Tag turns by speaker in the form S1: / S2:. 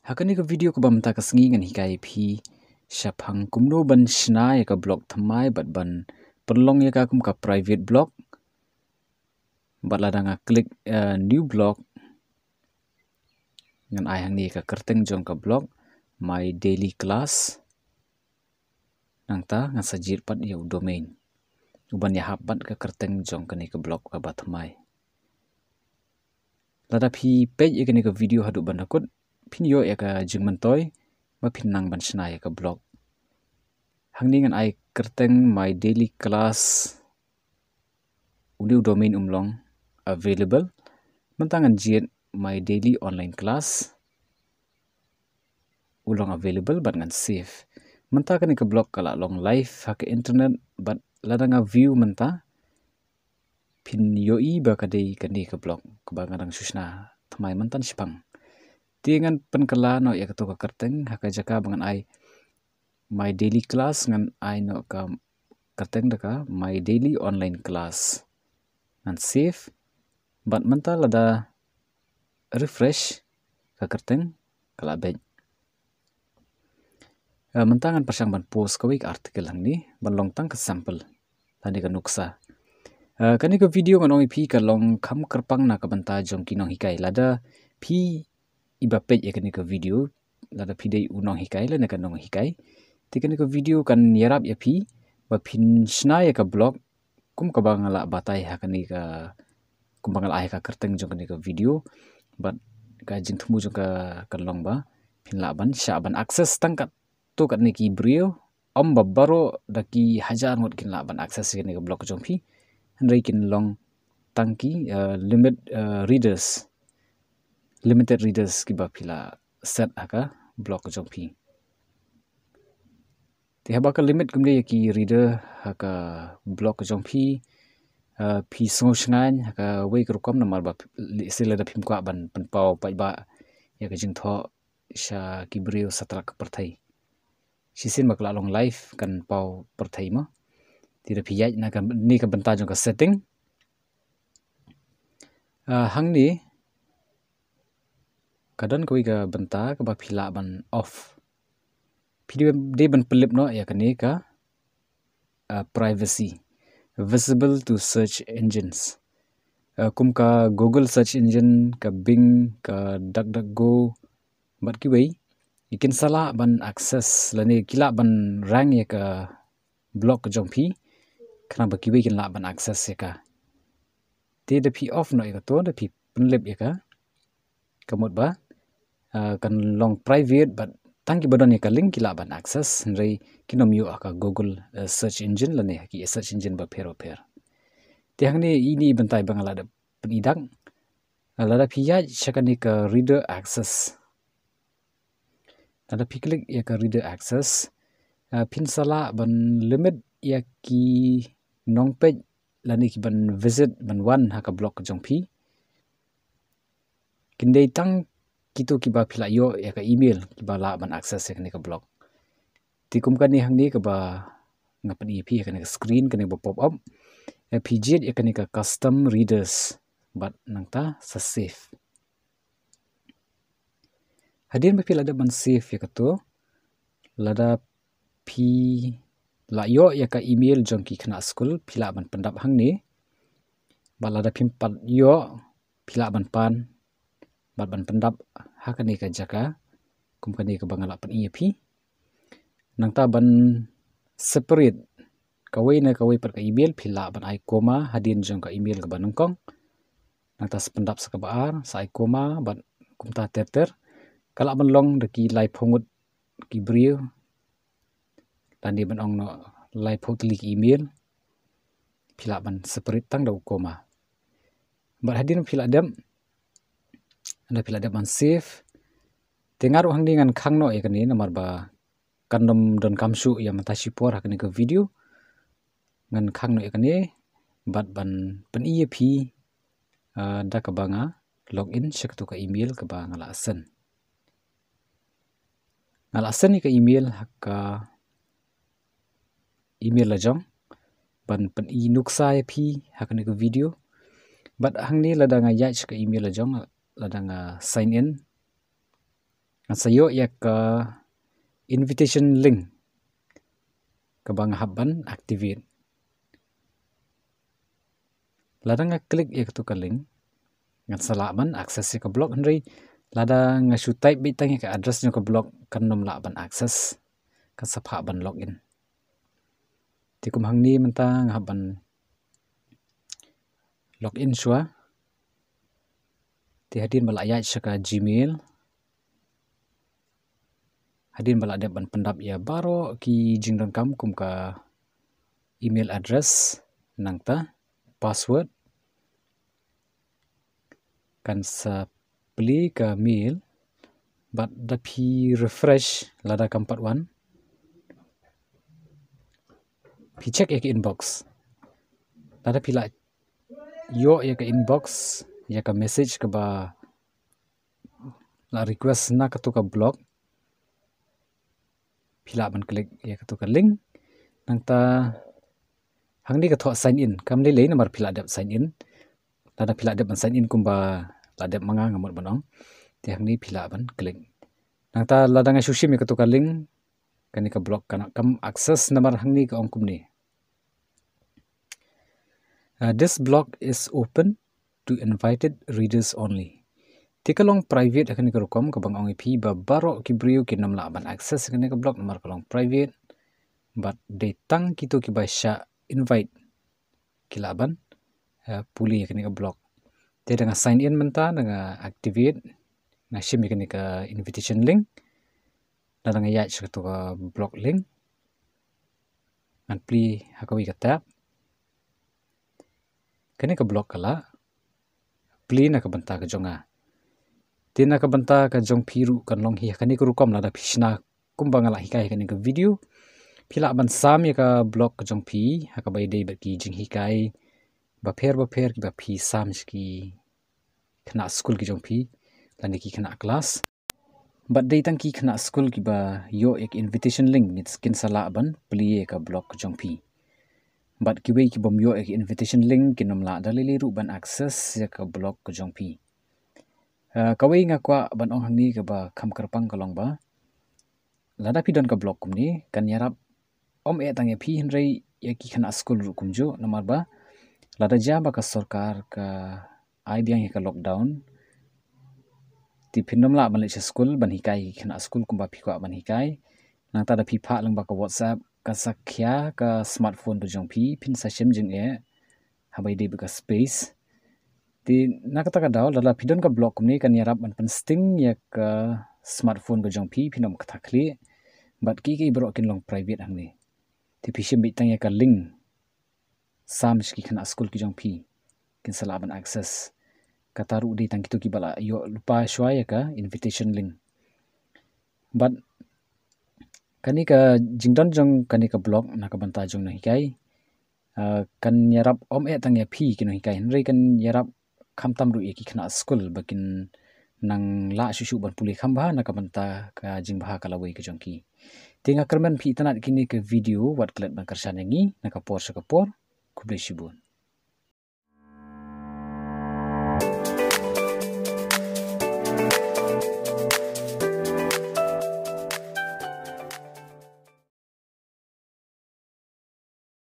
S1: Hakani ka video ko bamta ka sengi ngan hikai phi shaphang kumno ban shna ya ka blog thamai bat ban perlong ya ka kum ka private blog bat ladanga klik new blog ngan ai hang ni ka kerteng jong ka blog my daily class nangta ngan sajir pat ya domain uban ya habat ka kerteng jong ka ni ka blog ka bathamai lada phi page ya ka ni ka video hadu ban hakut pin yo ya ka jingman toy ma pin nang ban shna ya ka blog hang ni ngan ai kerteng my daily class udiu domain umlong available mentangan jiet my daily online class ulong available bat ngan save menta kan ka blog kala long live ha ka internet bat ladanga view menta pin yoi ba ka dei kan ka blog ka ba ngadang susna thamai mentan sipang tingan penkala no ya ka kerteng ha ka jaka bangan ai my daily class ngan ai no ka kerteng daka my daily online class ngan save bat menta lada refresh ka kerteng kala bej mentangan pasang ban post ka week article hang ni ban long tang ka sample tadi ka nuksa kani ka video nganong pi ka long kham kerpang na ka banta jong ki Nonghikai lada pi iba page ya kani ka video lada pi dei Nonghikai la na ka Nonghikai ti kani ka video kan Ïarap ya pi ba pin shna ya ka blog kum ka bangala batai ha kani ka kum bangal ai ka kerteng jong kani ka video bat ka jing thumu jong ka long ba pin la ban sha ban access tangkat tu kat ni ki brio om babaro daki hajar ngot kin la ban access kani ka blog jong pi handai kin long tangki limited readers ki ba pila set aka blog jong pi ti haba ka limit kumde ki reader haka blog jong pi pi songo shngan haka wei krukom na mar ba sila da phim kwa ban panpau pai ba ya ka jing tho sha ki brio satrak perthai sisin bakla long live kan pau perthai ma ti da phiyai na ka ni ka banta jong ka setting hang ni kadan koi ka banta ka ba phila ban off video de ban pelip no ya kani ka privacy visible to search engines kum ka Google search engine ka Bing ka DuckDuckGo bat ki wei ikin sala ban access lani kila ban rang ya ka blog jong pi kana ba ki wei kin la ban access ya ka te da pi off no ya to da pi penlip ya ka kamot ba kan long private but tangki badan ya ka link kila ban access nrei kinom yu aka Google search engine lani ki search engine ba phero pher ti hang ni ini bentai bangala da penidang lada phiya shakani ka reader access lada piklik ya ka reader access pin sala ban limit ya ki nong page lani ki ban visit ban one haka blog jong pi kindai tang kitu ki ba phila yo ya ka email ki ba la ban access ya ka blog ti kum ka ni hang ni ka ba ngapan ep ya ka screen ka ba pop up pg ya ka custom readers but nangta sa save hadin ba phila da ban save ya ka to lada pi la yo ya ka email jong ki khna school phila ban pandap hang ni ba lada phim pat yo phila ban pan bat ban pendap hakani ka jaka kum kani ka bangala pan ep nangta ban separate kawai na kawai per ka email phila ban ai koma hadin jong ka email ka banungkong nangta sependap sa kabaar sa ai koma ban kumta terter kala ban long de ki lai phongut ki brio tani ban ong no lai photli ki email phila ban separate tang da koma bat hadin phila dam anda phila dam ban save tengaru hang dengan khang no ya kani namar ba kandom don kamsu ya mata sipor hakani ka video ngan khang no ya kani bat ban pen ep da ka banga login shaktu ka email ka ba ngala asen ni ka email haka email la jong ban pen i nuksa ya pi hakani ka video But hang ni lada nga yach ka email Jong lada nga sign in. Ang sayo ya ka invitation link ka bang haban activate. Lada nga klik ya tu ka link. Ngan salaban access ya ka blog henry. Lada nga shu type bitang ya ka address nyo ka blog kan nom laban access. Kan sapha ban login. Tikum hang ni mentang haban login shua. Ti hadin bala ayat ka Gmail. Hadin bala ada ban pendap ya baro ki jingdang kam kum ka email address nang ta password kan sa pli ka mail but da pi refresh lada kampat wan pi check ya ke inbox lada pila yo ya ke inbox ya ka message ka ba la request na ka tu ka blog pila ban klik ya ka tu ka link nang ta hang ni ka tho sign in kam le nomor pila dap sign in lada pila dap ban sign in kumba lada manga ngamut banong ti hang ni pila ban klik nang ta lada nga sushi me ka tu ka link kani ka blog kana kam access nomor hang ni ka ong kum ni. This blog is open to invited readers only. Tikalong private akan ka rukom ka bang ong ipi ba baro ki brio ki nam laban access kani ka blog nomor kalong private but datang kito ki ba sya invite kilaban puli kani ka blog. Te dengan sign in menta dengan activate na shim kani ka invitation link dan dengan yach ka tu ka blog link and pli hakawi ka tap kani ka blog kala pli na ka banta ka jonga tina ka banta ka jong piru kan long hi kani ka rukom la da pishna kumbang ala hikai kani ka video pila ban sam ya ka blog ka jong pi haka bai dei ba ki jing hikai ba pher ki ba pi sam ki kena school ki jong pi lani ki kena class but dei tang ki kena school ki ba yo ek invitation link mit skin sala ban pli ka blog ka jong pi but ki wei ki bom yo ek invitation link ki nom la dalili ru ban access ya ka blog ka jong pi kawai nga kwa ban ong hang ni ka ba kham karpang kalong ba lada pi don ka blog kum ni kan yarap om e tang ya pi henrei ya ki khana school ru kum jo namar ba lada ja ba ka sarkar ka ai biang ka lockdown ti phinom la ban le school ban hikai khana school kum ba pi kwa ban hikai nang ta da pi pha lang ba ka whatsapp ka sakhya ka smartphone bu jong pi phin sa shem jing e habai de ba ka space ti nakata ka daw lala pidon ka blog kum ni kan yarap ban pen sting ya ka smartphone ka jong pi phinom ka thakli but ki bro kin long private hang ni ti phishim bi tang ya ka link sam ki khana school ki jong pi kin sala ban access kataru di tang kitu ki bala yo lupa shwa ya ka invitation link but kani ka jingdon jong kani ka blog na ka banta jong na hikai kan yarap om e tang ya pi kin hikai henry kan yarap kham tam ru ki khana school bakin nang la shushu ban puli kham ba na ka banta ka jing ba ka lawai ka jong ki tinga kerman pi tanat kini ke video wat klet ban karshan yangi na ka por kuble shibun